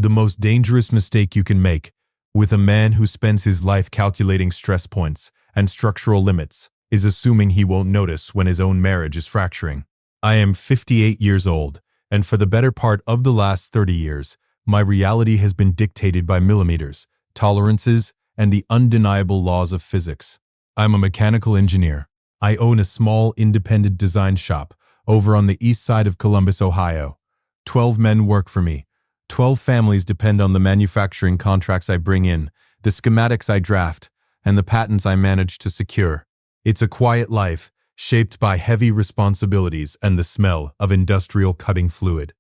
The most dangerous mistake you can make with a man who spends his life calculating stress points and structural limits is assuming he won't notice when his own marriage is fracturing. I am 58 years old, and for the better part of the last 30 years, my reality has been dictated by millimeters, tolerances, and the undeniable laws of physics. I'm a mechanical engineer. I own a small independent design shop over on the east side of Columbus, Ohio. 12 men work for me. 12 families depend on the manufacturing contracts I bring in, the schematics I draft, and the patents I manage to secure. It's a quiet life, shaped by heavy responsibilities and the smell of industrial cutting fluid.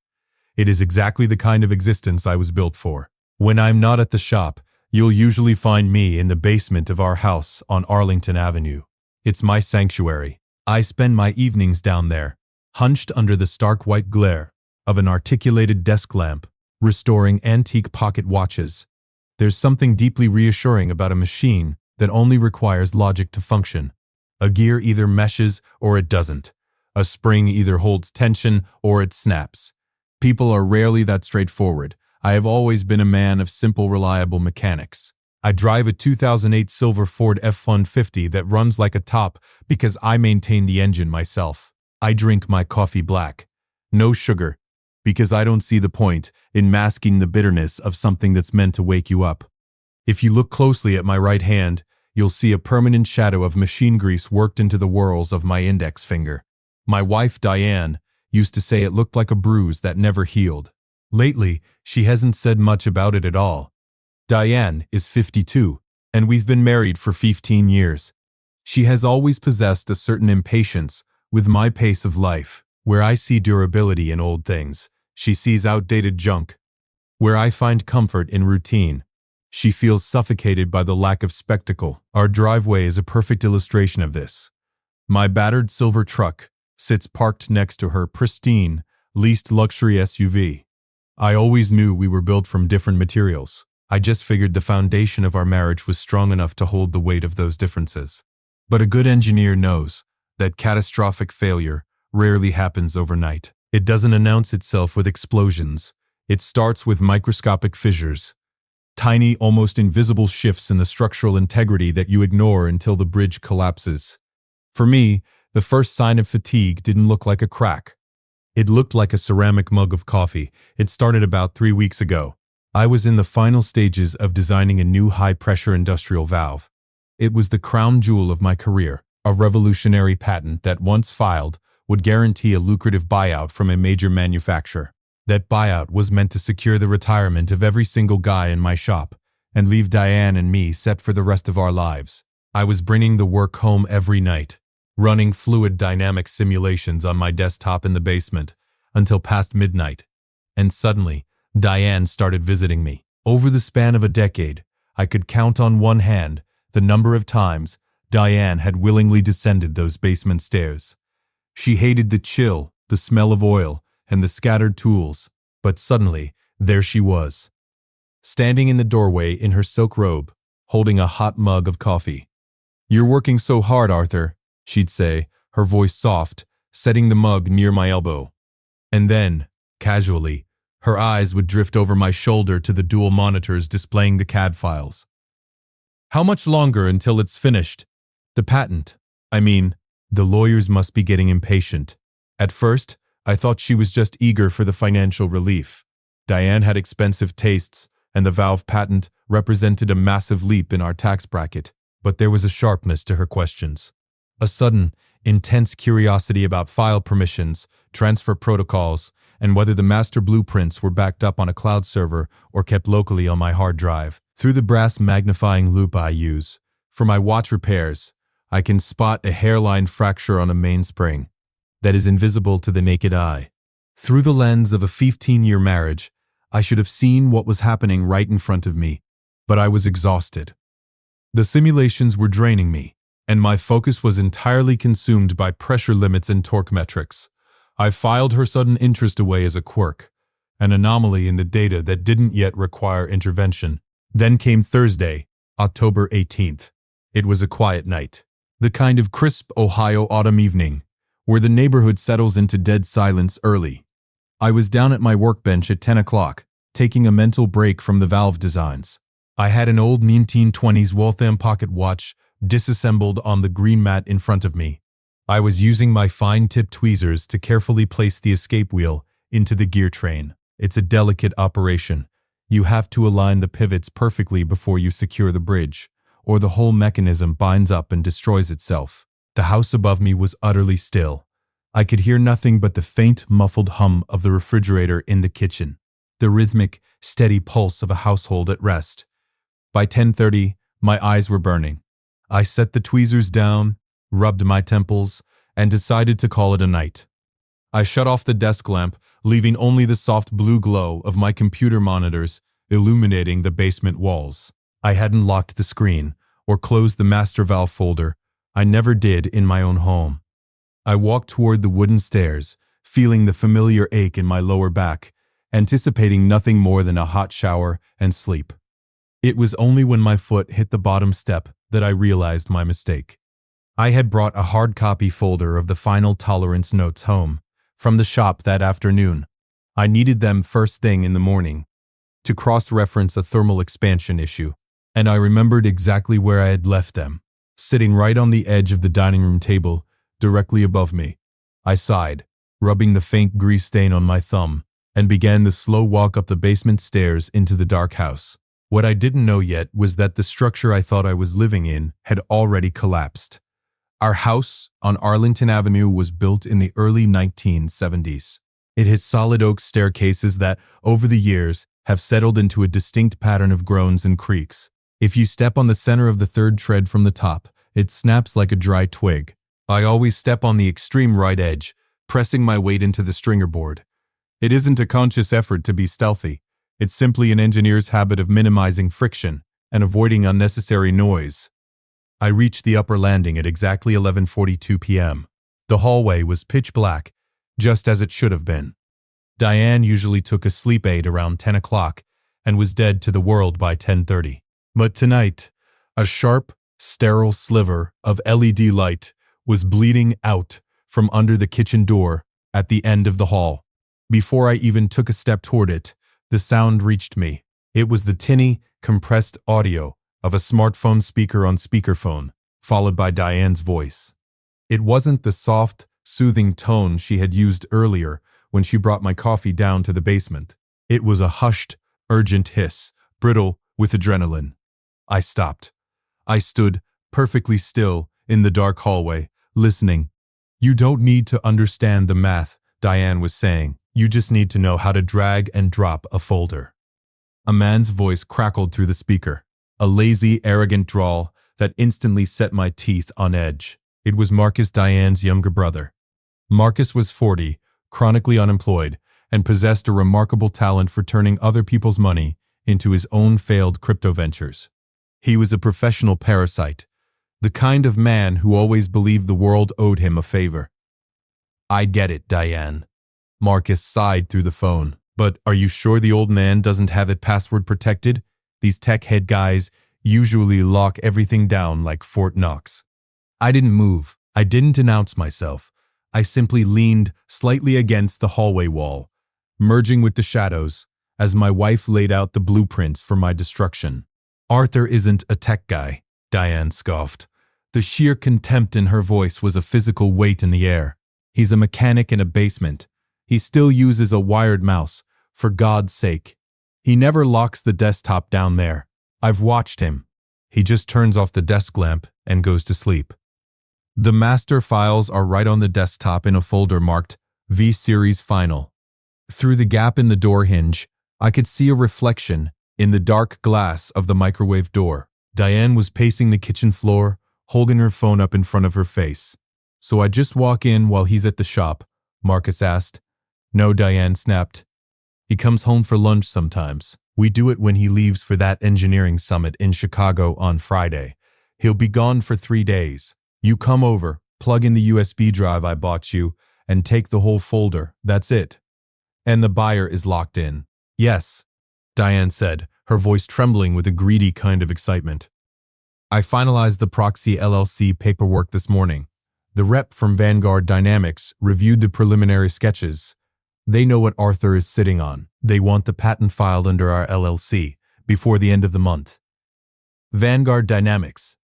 It is exactly the kind of existence I was built for. When I'm not at the shop, you'll usually find me in the basement of our house on Arlington Avenue. It's my sanctuary. I spend my evenings down there, hunched under the stark white glare of an articulated desk lamp, restoring antique pocket watches. There's something deeply reassuring about a machine that only requires logic to function. A gear either meshes or it doesn't. A spring either holds tension or it snaps. People are rarely that straightforward. I have always been a man of simple, reliable mechanics. I drive a 2008 silver Ford F-150 that runs like a top because I maintain the engine myself. I drink my coffee black. No sugar, because I don't see the point in masking the bitterness of something that's meant to wake you up. If you look closely at my right hand, you'll see a permanent shadow of machine grease worked into the whorls of my index finger. My wife, Diane, used to say it looked like a bruise that never healed. Lately, she hasn't said much about it at all. Diane is 52, and we've been married for 15 years. She has always possessed a certain impatience with my pace of life. Where I see durability in old things, she sees outdated junk. Where I find comfort in routine, she feels suffocated by the lack of spectacle. Our driveway is a perfect illustration of this. My battered silver truck sits parked next to her pristine, leased luxury SUV. I always knew we were built from different materials. I just figured the foundation of our marriage was strong enough to hold the weight of those differences. But a good engineer knows that catastrophic failure rarely happens overnight. It doesn't announce itself with explosions. It starts with microscopic fissures, tiny, almost invisible shifts in the structural integrity that you ignore until the bridge collapses. For me, the first sign of fatigue didn't look like a crack. It looked like a ceramic mug of coffee. It started about 3 weeks ago. I was in the final stages of designing a new high-pressure industrial valve. It was the crown jewel of my career, a revolutionary patent that, once filed, would guarantee a lucrative buyout from a major manufacturer. That buyout was meant to secure the retirement of every single guy in my shop and leave Diane and me set for the rest of our lives. I was bringing the work home every night, running fluid dynamic simulations on my desktop in the basement until past midnight. And suddenly, Diane started visiting me. Over the span of a decade, I could count on one hand the number of times Diane had willingly descended those basement stairs. She hated the chill, the smell of oil, and the scattered tools, but suddenly, there she was, standing in the doorway in her silk robe, holding a hot mug of coffee. "You're working so hard, Arthur," she'd say, her voice soft, setting the mug near my elbow. And then, casually, her eyes would drift over my shoulder to the dual monitors displaying the CAD files. "How much longer until it's finished? The patent. The lawyers must be getting impatient." At first, I thought she was just eager for the financial relief. Diane had expensive tastes, and the valve patent represented a massive leap in our tax bracket. But there was a sharpness to her questions. A sudden, intense curiosity about file permissions, transfer protocols, and whether the master blueprints were backed up on a cloud server or kept locally on my hard drive. Through the brass magnifying loupe I use for my watch repairs, I can spot a hairline fracture on a mainspring that is invisible to the naked eye. Through the lens of a 15-year marriage, I should have seen what was happening right in front of me, but I was exhausted. The simulations were draining me, and my focus was entirely consumed by pressure limits and torque metrics. I filed her sudden interest away as a quirk, an anomaly in the data that didn't yet require intervention. Then came Thursday, October 18th. It was a quiet night, the kind of crisp Ohio autumn evening where the neighborhood settles into dead silence early. I was down at my workbench at 10 o'clock, taking a mental break from the valve designs. I had an old 1920s Waltham pocket watch disassembled on the green mat in front of me. I was using my fine-tipped tweezers to carefully place the escape wheel into the gear train. It's a delicate operation. You have to align the pivots perfectly before you secure the bridge, or the whole mechanism binds up and destroys itself. The house above me was utterly still. I could hear nothing but the faint, muffled hum of the refrigerator in the kitchen, the rhythmic, steady pulse of a household at rest. By 10:30, my eyes were burning. I set the tweezers down, rubbed my temples, and decided to call it a night. I shut off the desk lamp, leaving only the soft blue glow of my computer monitors illuminating the basement walls. I hadn't locked the screen or closed the master valve folder. I never did in my own home. I walked toward the wooden stairs, feeling the familiar ache in my lower back, anticipating nothing more than a hot shower and sleep. It was only when my foot hit the bottom step that I realized my mistake. I had brought a hard copy folder of the final tolerance notes home from the shop that afternoon. I needed them first thing in the morning to cross-reference a thermal expansion issue, and I remembered exactly where I had left them, sitting right on the edge of the dining room table, directly above me. I sighed, rubbing the faint grease stain on my thumb, and began the slow walk up the basement stairs into the dark house. What I didn't know yet was that the structure I thought I was living in had already collapsed. Our house on Arlington Avenue was built in the early 1970s. It has solid oak staircases that, over the years, have settled into a distinct pattern of groans and creaks. If you step on the center of the third tread from the top, it snaps like a dry twig. I always step on the extreme right edge, pressing my weight into the stringer board. It isn't a conscious effort to be stealthy. It's simply an engineer's habit of minimizing friction and avoiding unnecessary noise. I reached the upper landing at exactly 11:42 p.m. The hallway was pitch black, just as it should have been. Diane usually took a sleep aid around 10 o'clock and was dead to the world by 10:30. But tonight, a sharp, sterile sliver of LED light was bleeding out from under the kitchen door at the end of the hall. Before I even took a step toward it, the sound reached me. It was the tinny, compressed audio of a smartphone speaker on speakerphone, followed by Diane's voice. It wasn't the soft, soothing tone she had used earlier when she brought my coffee down to the basement. It was a hushed, urgent hiss, brittle with adrenaline. I stopped. I stood, perfectly still, in the dark hallway, listening. "You don't need to understand the math," Diane was saying. "You just need to know how to drag and drop a folder." A man's voice crackled through the speaker, a lazy, arrogant drawl that instantly set my teeth on edge. It was Marcus, Diane's younger brother. Marcus was 40, chronically unemployed, and possessed a remarkable talent for turning other people's money into his own failed crypto ventures. He was a professional parasite, the kind of man who always believed the world owed him a favor. "I get it, Diane." Marcus sighed through the phone. "But are you sure the old man doesn't have it password protected? These tech head guys usually lock everything down like Fort Knox." I didn't move. I didn't announce myself. I simply leaned slightly against the hallway wall, merging with the shadows as my wife laid out the blueprints for my destruction. "Arthur isn't a tech guy," Diane scoffed. The sheer contempt in her voice was a physical weight in the air. "He's a mechanic in a basement. He still uses a wired mouse, for God's sake. He never locks the desktop down there. I've watched him. He just turns off the desk lamp and goes to sleep." The master files are right on the desktop in a folder marked V-Series Final. Through the gap in the door hinge, I could see a reflection in the dark glass of the microwave door. Diane was pacing the kitchen floor, holding her phone up in front of her face. "So I just walk in while he's at the shop?" Marcus asked. "No," Diane snapped. "He comes home for lunch sometimes. We do it when he leaves for that engineering summit in Chicago on Friday. He'll be gone for 3 days. You come over, plug in the USB drive I bought you, and take the whole folder. That's it. And the buyer is locked in." "Yes," Diane said, her voice trembling with a greedy kind of excitement. "I finalized the Proxy LLC paperwork this morning. The rep from Vanguard Dynamics reviewed the preliminary sketches. They know what Arthur is sitting on. They want the patent filed under our LLC before the end of the month. Vanguard Dynamics.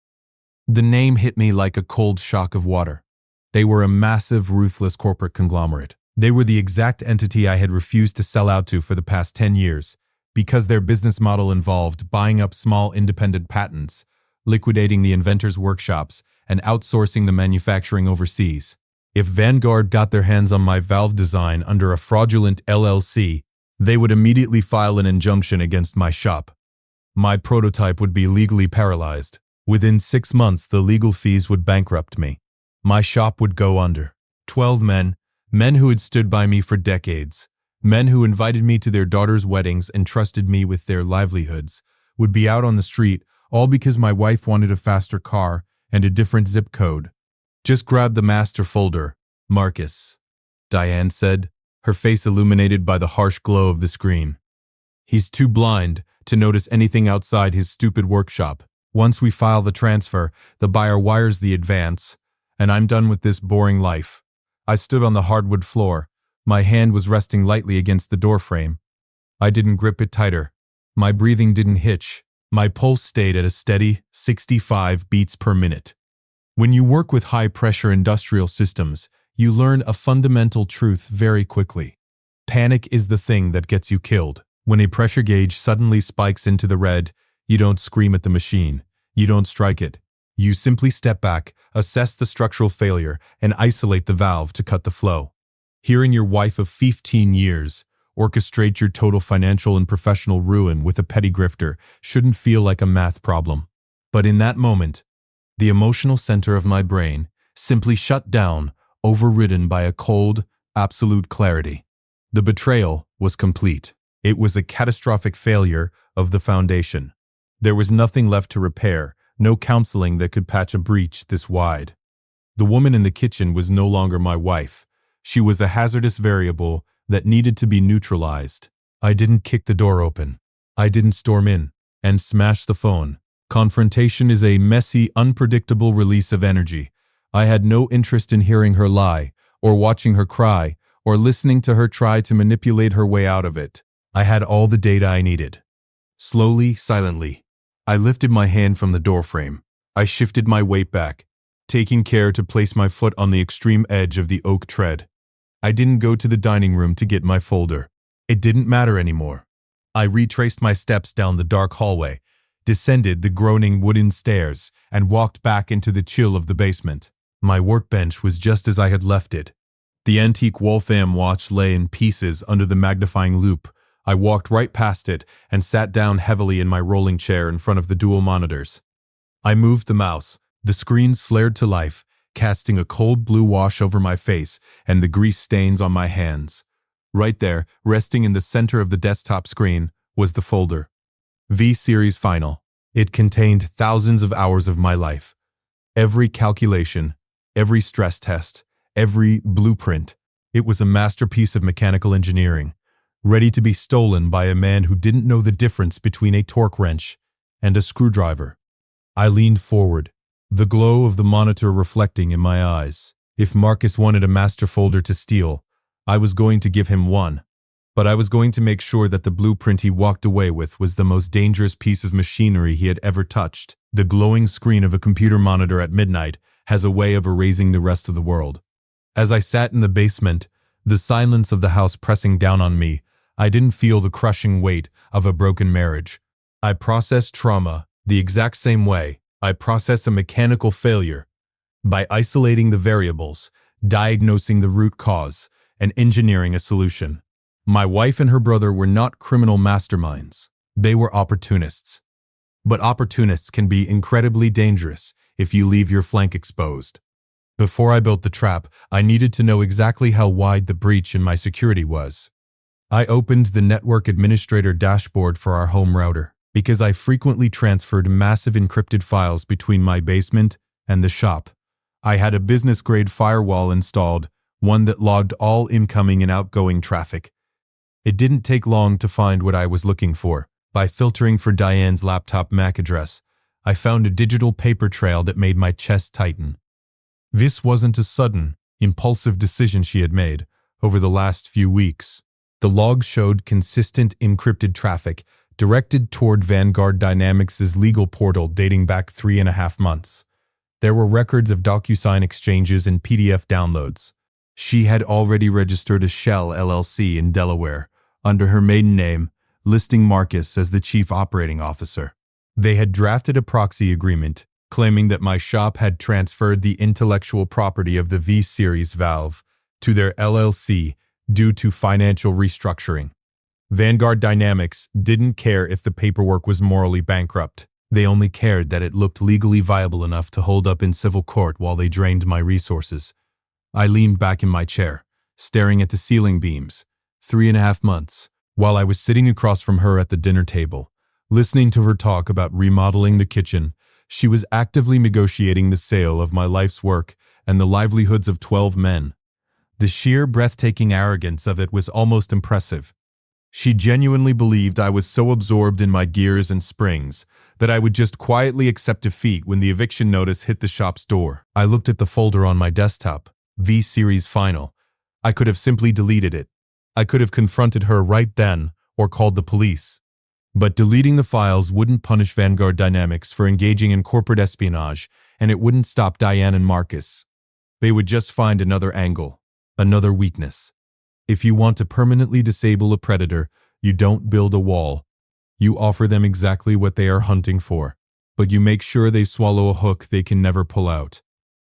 The name hit me like a cold shock of water. They were a massive, ruthless corporate conglomerate. They were the exact entity I had refused to sell out to for the past 10 years, because their business model involved buying up small independent patents, liquidating the inventors' workshops, and outsourcing the manufacturing overseas. If Vanguard got their hands on my valve design under a fraudulent LLC, they would immediately file an injunction against my shop. My prototype would be legally paralyzed. Within 6 months, the legal fees would bankrupt me. My shop would go under. 12 men who had stood by me for decades, men who invited me to their daughters' weddings and trusted me with their livelihoods, would be out on the street, all because my wife wanted a faster car and a different zip code. Just grab the master folder, Marcus, Diane said, her face illuminated by the harsh glow of the screen. He's too blind to notice anything outside his stupid workshop. Once we file the transfer, the buyer wires the advance, and I'm done with this boring life. I stood on the hardwood floor. My hand was resting lightly against the doorframe. I didn't grip it tighter. My breathing didn't hitch. My pulse stayed at a steady 65 beats per minute. When you work with high-pressure industrial systems, you learn a fundamental truth very quickly. Panic is the thing that gets you killed. When a pressure gauge suddenly spikes into the red, you don't scream at the machine. You don't strike it. You simply step back, assess the structural failure, and isolate the valve to cut the flow. Hearing your wife of 15 years orchestrate your total financial and professional ruin with a petty grifter shouldn't feel like a math problem. But in that moment, the emotional center of my brain simply shut down, overridden by a cold, absolute clarity. The betrayal was complete. It was a catastrophic failure of the foundation. There was nothing left to repair, no counseling that could patch a breach this wide. The woman in the kitchen was no longer my wife. She was a hazardous variable that needed to be neutralized. I didn't kick the door open. I didn't storm in and smash the phone. Confrontation is a messy, unpredictable release of energy. I had no interest in hearing her lie, or watching her cry, or listening to her try to manipulate her way out of it. I had all the data I needed. Slowly, silently, I lifted my hand from the doorframe. I shifted my weight back, taking care to place my foot on the extreme edge of the oak tread. I didn't go to the dining room to get my folder. It didn't matter anymore. I retraced my steps down the dark hallway, descended the groaning wooden stairs, and walked back into the chill of the basement. My workbench was just as I had left it. The antique Wolfram watch lay in pieces under the magnifying loupe. I walked right past it and sat down heavily in my rolling chair in front of the dual monitors. I moved the mouse. The screens flared to life, casting a cold blue wash over my face and the grease stains on my hands. Right there, resting in the center of the desktop screen, was the folder. V-Series Final. It contained thousands of hours of my life. Every calculation, every stress test, every blueprint. It was a masterpiece of mechanical engineering, ready to be stolen by a man who didn't know the difference between a torque wrench and a screwdriver. I leaned forward, the glow of the monitor reflecting in my eyes. If Marcus wanted a master folder to steal, I was going to give him one. But I was going to make sure that the blueprint he walked away with was the most dangerous piece of machinery he had ever touched. The glowing screen of a computer monitor at midnight has a way of erasing the rest of the world. As I sat in the basement, the silence of the house pressing down on me, I didn't feel the crushing weight of a broken marriage. I processed trauma the exact same way I process a mechanical failure, by isolating the variables, diagnosing the root cause, and engineering a solution. My wife and her brother were not criminal masterminds. They were opportunists. But opportunists can be incredibly dangerous if you leave your flank exposed. Before I built the trap, I needed to know exactly how wide the breach in my security was. I opened the network administrator dashboard for our home router, because I frequently transferred massive encrypted files between my basement and the shop. I had a business-grade firewall installed, one that logged all incoming and outgoing traffic. It didn't take long to find what I was looking for. By filtering for Diane's laptop MAC address, I found a digital paper trail that made my chest tighten. This wasn't a sudden, impulsive decision she had made, over the last few weeks. The logs showed consistent encrypted traffic directed toward Vanguard Dynamics' legal portal dating back 3.5 months. There were records of DocuSign exchanges and PDF downloads. She had already registered a Shell LLC in Delaware under her maiden name, listing Marcus as the chief operating officer. They had drafted a proxy agreement claiming that my shop had transferred the intellectual property of the V-Series valve to their LLC due to financial restructuring. Vanguard Dynamics didn't care if the paperwork was morally bankrupt. They only cared that it looked legally viable enough to hold up in civil court while they drained my resources. I leaned back in my chair, staring at the ceiling beams. 3.5 months, while I was sitting across from her at the dinner table, listening to her talk about remodeling the kitchen, she was actively negotiating the sale of my life's work and the livelihoods of 12 men. The sheer breathtaking arrogance of it was almost impressive. She genuinely believed I was so absorbed in my gears and springs that I would just quietly accept defeat when the eviction notice hit the shop's door. I looked at the folder on my desktop, V-Series Final. I could have simply deleted it. I could have confronted her right then or called the police. But deleting the files wouldn't punish Vanguard Dynamics for engaging in corporate espionage, and it wouldn't stop Diane and Marcus. They would just find another angle, another weakness. If you want to permanently disable a predator, you don't build a wall. You offer them exactly what they are hunting for, but you make sure they swallow a hook they can never pull out.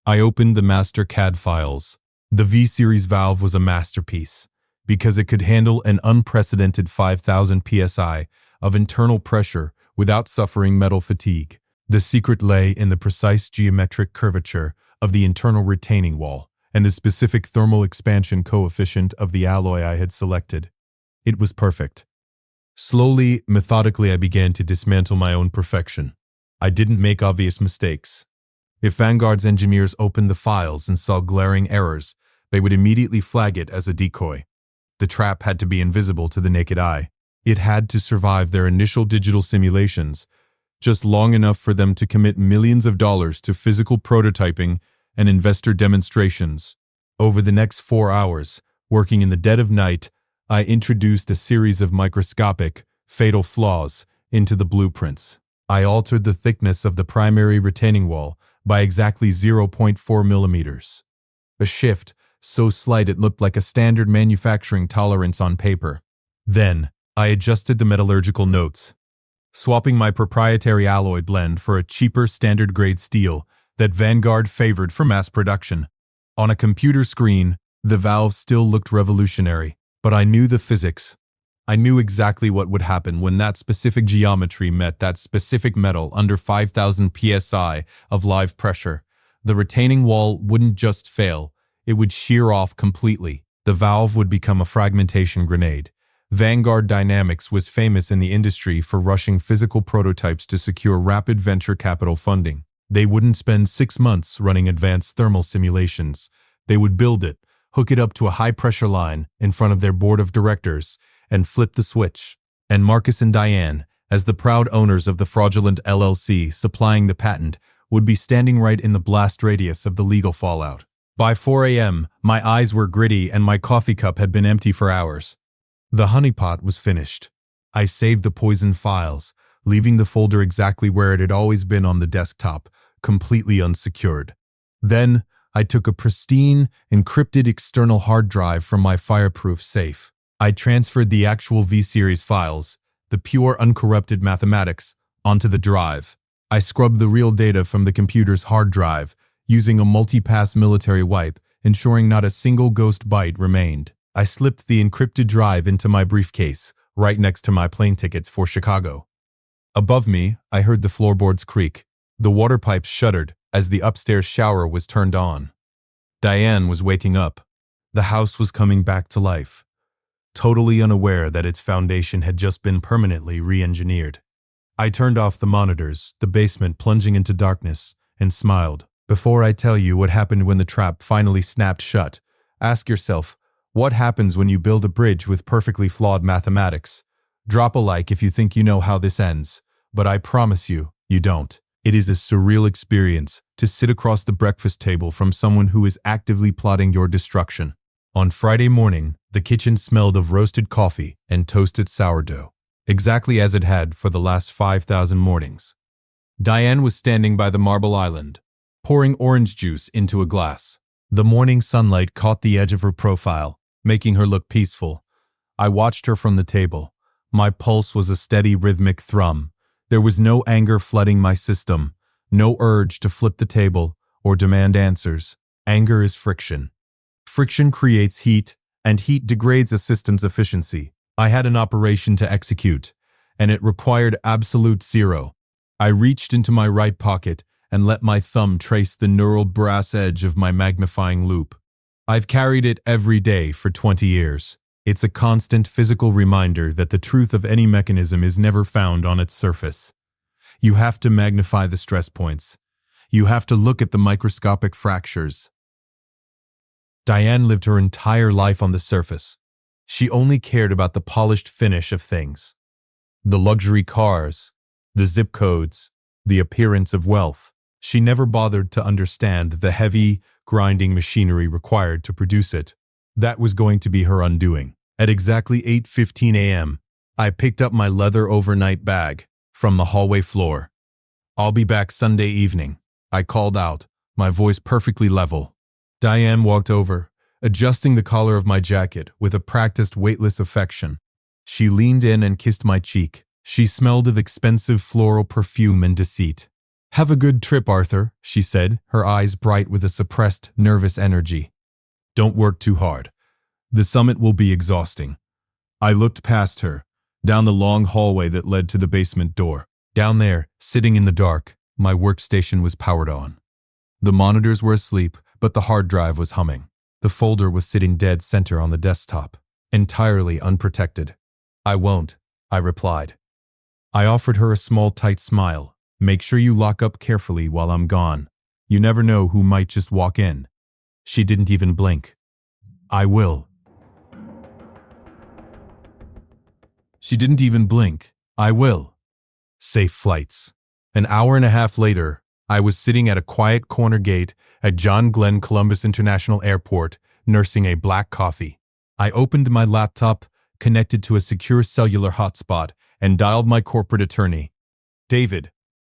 I opened the master CAD files. The V-Series valve was a masterpiece because it could handle an unprecedented 5,000 psi of internal pressure without suffering metal fatigue. The secret lay in the precise geometric curvature of the internal retaining wall and the specific thermal expansion coefficient of the alloy I had selected. It was perfect. Slowly, methodically, I began to dismantle my own perfection. I didn't make obvious mistakes. If Vanguard's engineers opened the files and saw glaring errors, they would immediately flag it as a decoy. The trap had to be invisible to the naked eye. It had to survive their initial digital simulations, just long enough for them to commit millions of dollars to physical prototyping and investor demonstrations. Over the next 4 hours, working in the dead of night, I introduced a series of microscopic, fatal flaws into the blueprints. I altered the thickness of the primary retaining wall by exactly 0.4 millimeters. A shift so slight it looked like a standard manufacturing tolerance on paper. Then, I adjusted the metallurgical notes, swapping my proprietary alloy blend for a cheaper standard-grade steel that Vanguard favored for mass production. On a computer screen, the valve still looked revolutionary, but I knew the physics. I knew exactly what would happen when that specific geometry met that specific metal under 5,000 psi of live pressure. The retaining wall wouldn't just fail, it would shear off completely. The valve would become a fragmentation grenade. Vanguard Dynamics was famous in the industry for rushing physical prototypes to secure rapid venture capital funding. They wouldn't spend 6 months running advanced thermal simulations. They would build it, hook it up to a high-pressure line in front of their board of directors, and flip the switch. And Marcus and Diane, as the proud owners of the fraudulent LLC supplying the patent, would be standing right in the blast radius of the legal fallout. By 4 a.m., my eyes were gritty and my coffee cup had been empty for hours. The honeypot was finished. I saved the poison files, leaving the folder exactly where it had always been on the desktop, completely unsecured. Then, I took a pristine, encrypted external hard drive from my fireproof safe. I transferred the actual V-Series files, the pure uncorrupted mathematics, onto the drive. I scrubbed the real data from the computer's hard drive, using a multi-pass military wipe, ensuring not a single ghost byte remained. I slipped the encrypted drive into my briefcase, right next to my plane tickets for Chicago. Above me, I heard the floorboards creak. The water pipes shuddered as the upstairs shower was turned on. Diane was waking up. The house was coming back to life, totally unaware that its foundation had just been permanently re-engineered. I turned off the monitors, the basement plunging into darkness, and smiled. Before I tell you what happened when the trap finally snapped shut, ask yourself, what happens when you build a bridge with perfectly flawed mathematics? Drop a like if you think you know how this ends, but I promise you, you don't. It is a surreal experience to sit across the breakfast table from someone who is actively plotting your destruction. On Friday morning, the kitchen smelled of roasted coffee and toasted sourdough, exactly as it had for the last 5,000 mornings. Diane was standing by the marble island, pouring orange juice into a glass. The morning sunlight caught the edge of her profile, making her look peaceful. I watched her from the table. My pulse was a steady rhythmic thrum. There was no anger flooding my system, no urge to flip the table or demand answers. Anger is friction. Friction creates heat, and heat degrades a system's efficiency. I had an operation to execute, and it required absolute zero. I reached into my right pocket and let my thumb trace the neural brass edge of my magnifying loop. I've carried it every day for 20 years. It's a constant physical reminder that the truth of any mechanism is never found on its surface. You have to magnify the stress points. You have to look at the microscopic fractures. Diane lived her entire life on the surface. She only cared about the polished finish of things. The luxury cars, the zip codes, the appearance of wealth. She never bothered to understand the heavy, grinding machinery required to produce it. That was going to be her undoing. At exactly 8:15 a.m., I picked up my leather overnight bag from the hallway floor. "I'll be back Sunday evening," I called out, my voice perfectly level. Diane walked over, adjusting the collar of my jacket with a practiced weightless affection. She leaned in and kissed my cheek. She smelled of expensive floral perfume and deceit. "Have a good trip, Arthur," she said, her eyes bright with a suppressed, nervous energy. "Don't work too hard. The summit will be exhausting." I looked past her, down the long hallway that led to the basement door. Down there, sitting in the dark, my workstation was powered on. The monitors were asleep, but the hard drive was humming. The folder was sitting dead center on the desktop, entirely unprotected. "I won't," I replied. I offered her a small, tight smile. "Make sure you lock up carefully while I'm gone. You never know who might just walk in." She didn't even blink. "I will." She didn't even blink. "I will." Safe flights. An hour and a half later, I was sitting at a quiet corner gate at John Glenn Columbus International Airport, nursing a black coffee. I opened my laptop, connected to a secure cellular hotspot, and dialed my corporate attorney. "David."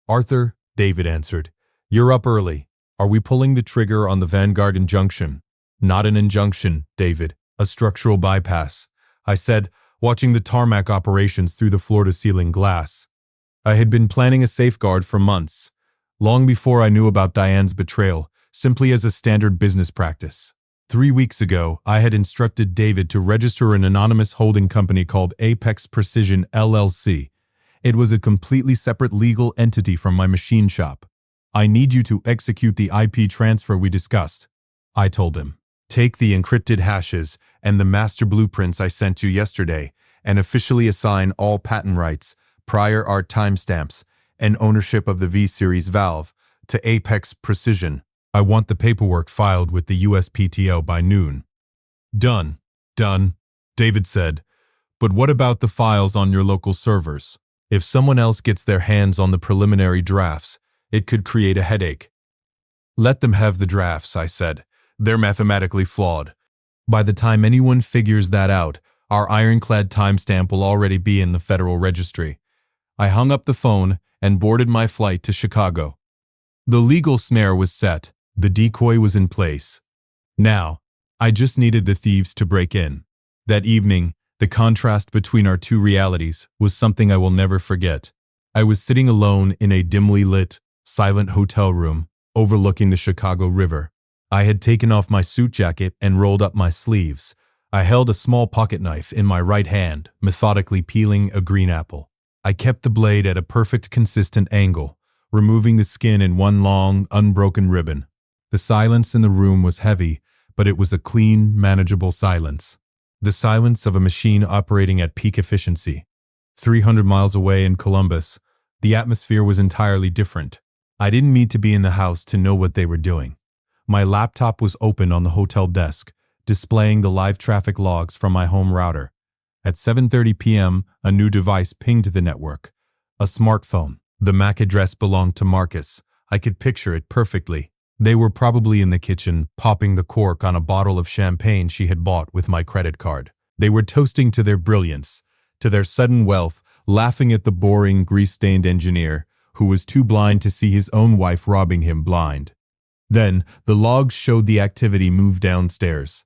"Arthur," David answered. "You're up early. Are we pulling the trigger on the Vanguard injunction?" "Not an injunction, David. A structural bypass," I said, watching the tarmac operations through the floor-to-ceiling glass. I had been planning a safeguard for months, long before I knew about Diane's betrayal, simply as a standard business practice. 3 weeks ago, I had instructed David to register an anonymous holding company called Apex Precision LLC. It was a completely separate legal entity from my machine shop. "I need you to execute the IP transfer we discussed," I told him. "Take the encrypted hashes and the master blueprints I sent you yesterday and officially assign all patent rights, prior art timestamps, and ownership of the V-Series valve to Apex Precision. I want the paperwork filed with the USPTO by noon." "Done. Done," David said. "But what about the files on your local servers? If someone else gets their hands on the preliminary drafts, it could create a headache." "Let them have the drafts," I said. "They're mathematically flawed. By the time anyone figures that out, our ironclad timestamp will already be in the Federal Registry." I hung up the phone and boarded my flight to Chicago. The legal snare was set. The decoy was in place. Now, I just needed the thieves to break in. That evening, the contrast between our two realities was something I will never forget. I was sitting alone in a dimly lit, silent hotel room overlooking the Chicago River. I had taken off my suit jacket and rolled up my sleeves. I held a small pocket knife in my right hand, methodically peeling a green apple. I kept the blade at a perfect consistent angle, removing the skin in one long, unbroken ribbon. The silence in the room was heavy, but it was a clean, manageable silence. The silence of a machine operating at peak efficiency. 300 miles away in Columbus, the atmosphere was entirely different. I didn't need to be in the house to know what they were doing. My laptop was open on the hotel desk, displaying the live traffic logs from my home router. At 7:30 p.m., a new device pinged the network. A smartphone. The MAC address belonged to Marcus. I could picture it perfectly. They were probably in the kitchen, popping the cork on a bottle of champagne she had bought with my credit card. They were toasting to their brilliance, to their sudden wealth, laughing at the boring, grease-stained engineer who was too blind to see his own wife robbing him blind. Then, the logs showed the activity move downstairs.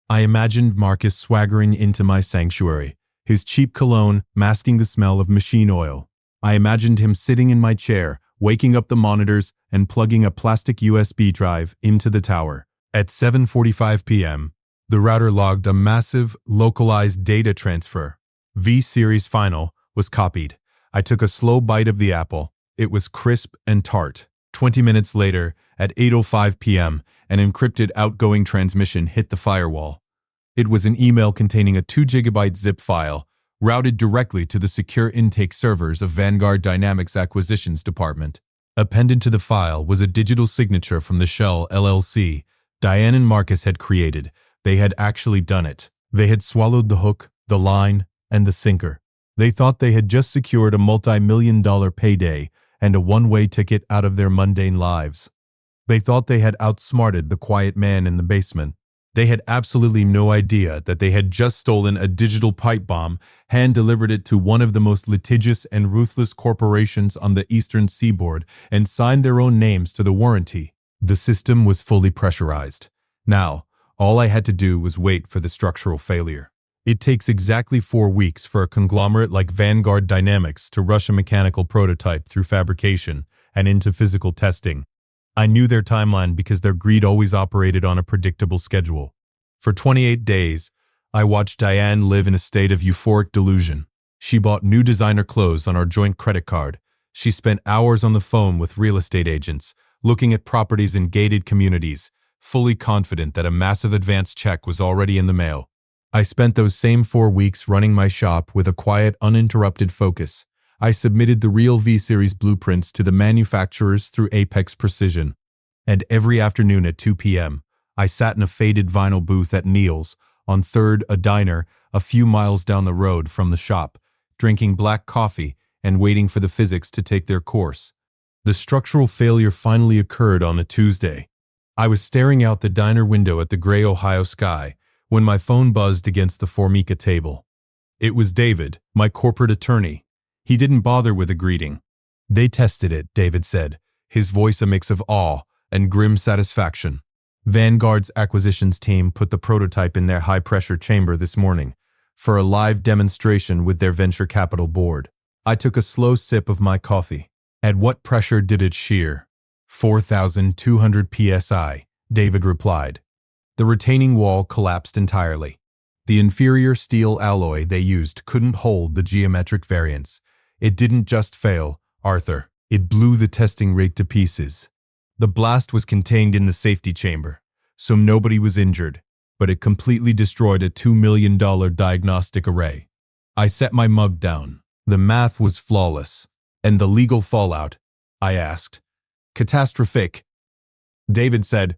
I imagined Marcus swaggering into my sanctuary, his cheap cologne masking the smell of machine oil. I imagined him sitting in my chair, waking up the monitors and plugging a plastic USB drive into the tower. At 7:45 p.m., the router logged a massive, localized data transfer. V-Series Final was copied. I took a slow bite of the apple. It was crisp and tart. 20 minutes later, at 8:05 p.m., an encrypted outgoing transmission hit the firewall. It was an email containing a 2 GB zip file, routed directly to the secure intake servers of Vanguard Dynamics Acquisitions Department. Appended to the file was a digital signature from the Shell LLC Diane and Marcus had created. They had actually done it. They had swallowed the hook, the line, and the sinker. They thought they had just secured a multi-million-dollar payday and a one-way ticket out of their mundane lives. They thought they had outsmarted the quiet man in the basement. They had absolutely no idea that they had just stolen a digital pipe bomb, hand-delivered it to one of the most litigious and ruthless corporations on the eastern seaboard, and signed their own names to the warranty. The system was fully pressurized. Now, all I had to do was wait for the structural failure. It takes exactly 4 weeks for a conglomerate like Vanguard Dynamics to rush a mechanical prototype through fabrication and into physical testing. I knew their timeline because their greed always operated on a predictable schedule. For 28 days, I watched Diane live in a state of euphoric delusion. She bought new designer clothes on our joint credit card. She spent hours on the phone with real estate agents, looking at properties in gated communities, fully confident that a massive advance check was already in the mail. I spent those same 4 weeks running my shop with a quiet, uninterrupted focus. I submitted the real V-Series blueprints to the manufacturers through Apex Precision. And every afternoon at 2 p.m., I sat in a faded vinyl booth at Neil's, on 3rd, a diner, a few miles down the road from the shop, drinking black coffee and waiting for the physics to take their course. The structural failure finally occurred on a Tuesday. I was staring out the diner window at the gray Ohio sky when my phone buzzed against the Formica table. It was David, my corporate attorney. He didn't bother with a greeting. "They tested it," David said, his voice a mix of awe and grim satisfaction. "Vanguard's acquisitions team put the prototype in their high-pressure chamber this morning for a live demonstration with their venture capital board." I took a slow sip of my coffee. "At what pressure did it shear?" 4,200 psi, David replied. The retaining wall collapsed entirely. The inferior steel alloy they used couldn't hold the geometric variance. It didn't just fail, Arthur. It blew the testing rig to pieces. The blast was contained in the safety chamber, so nobody was injured, but it completely destroyed a $2 million diagnostic array. I set my mug down. The math was flawless. "And the legal fallout?" I asked. "Catastrophic." David said,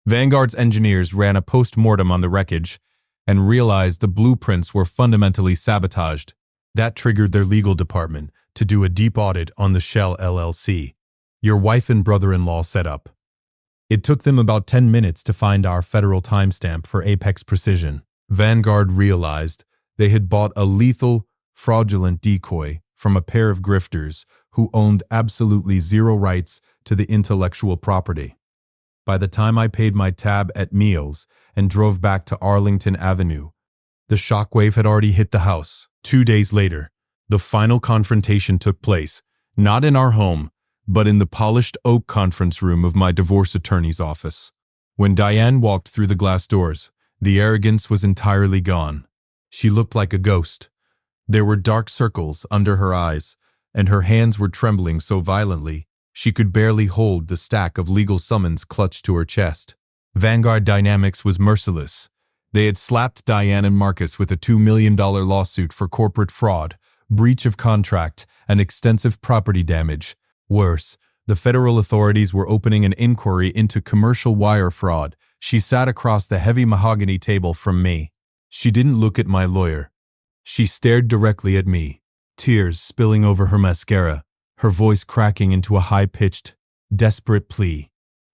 "Vanguard's engineers ran a post-mortem on the wreckage and realized the blueprints were fundamentally sabotaged. That triggered their legal department to do a deep audit on the Shell LLC your wife and brother-in-law set up. It took them about 10 minutes to find our federal timestamp for Apex Precision. Vanguard realized they had bought a lethal, fraudulent decoy from a pair of grifters who owned absolutely zero rights to the intellectual property. By the time I paid my tab at Meals and drove back to Arlington Avenue, the shockwave had already hit the house. 2 days later, the final confrontation took place, not in our home, but in the polished oak conference room of my divorce attorney's office. When Diane walked through the glass doors, the arrogance was entirely gone. She looked like a ghost. There were dark circles under her eyes, and her hands were trembling so violently she could barely hold the stack of legal summons clutched to her chest. Vanguard Dynamics was merciless. They had slapped Diane and Marcus with a $2 million lawsuit for corporate fraud, breach of contract, and extensive property damage. Worse, the federal authorities were opening an inquiry into commercial wire fraud. She sat across the heavy mahogany table from me. She didn't look at my lawyer. She stared directly at me, tears spilling over her mascara, her voice cracking into a high-pitched, desperate plea.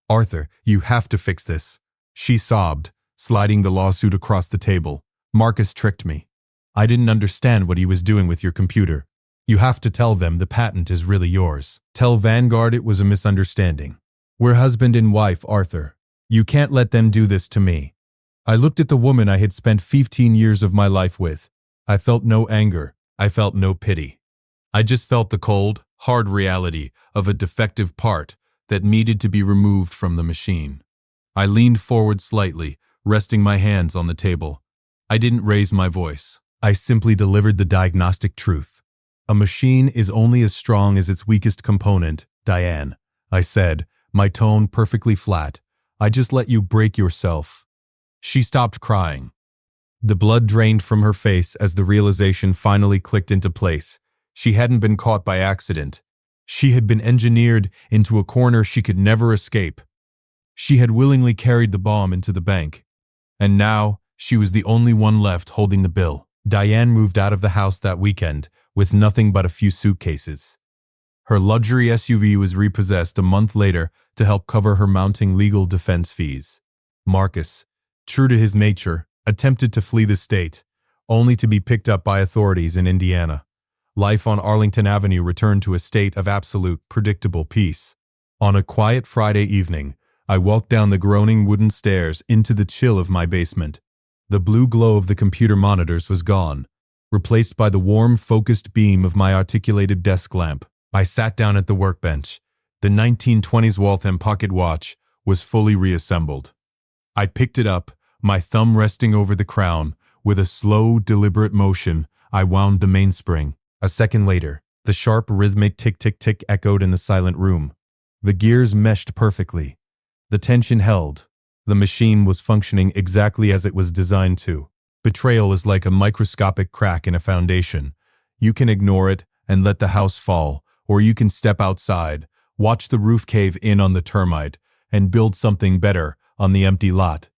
"Arthur, you have to fix this," she sobbed, sliding the lawsuit across the table. "Marcus tricked me. I didn't understand what he was doing with your computer. You have to tell them the patent is really yours. Tell Vanguard it was a misunderstanding. We're husband and wife, Arthur. You can't let them do this to me." I looked at the woman I had spent 15 years of my life with. I felt no anger. I felt no pity. I just felt the cold, hard reality of a defective part that needed to be removed from the machine. I leaned forward slightly, resting my hands on the table. I didn't raise my voice. I simply delivered the diagnostic truth. "A machine is only as strong as its weakest component, Diane," I said, my tone perfectly flat. "I just let you break yourself." She stopped crying. The blood drained from her face as the realization finally clicked into place. She hadn't been caught by accident. She had been engineered into a corner she could never escape. She had willingly carried the bomb into the bank. And now, she was the only one left holding the bill. Diane moved out of the house that weekend with nothing but a few suitcases. Her luxury SUV was repossessed a month later to help cover her mounting legal defense fees. Marcus, true to his nature, attempted to flee the state, only to be picked up by authorities in Indiana. Life on Arlington Avenue returned to a state of absolute, predictable peace. On a quiet Friday evening, I walked down the groaning wooden stairs into the chill of my basement. The blue glow of the computer monitors was gone, replaced by the warm, focused beam of my articulated desk lamp. I sat down at the workbench. The 1920s Waltham pocket watch was fully reassembled. I picked it up, my thumb resting over the crown. With a slow, deliberate motion, I wound the mainspring. A second later, the sharp, rhythmic tick-tick-tick echoed in the silent room. The gears meshed perfectly. The tension held. The machine was functioning exactly as it was designed to. Betrayal is like a microscopic crack in a foundation. You can ignore it and let the house fall, or you can step outside, watch the roof cave in on the termite, and build something better on the empty lot.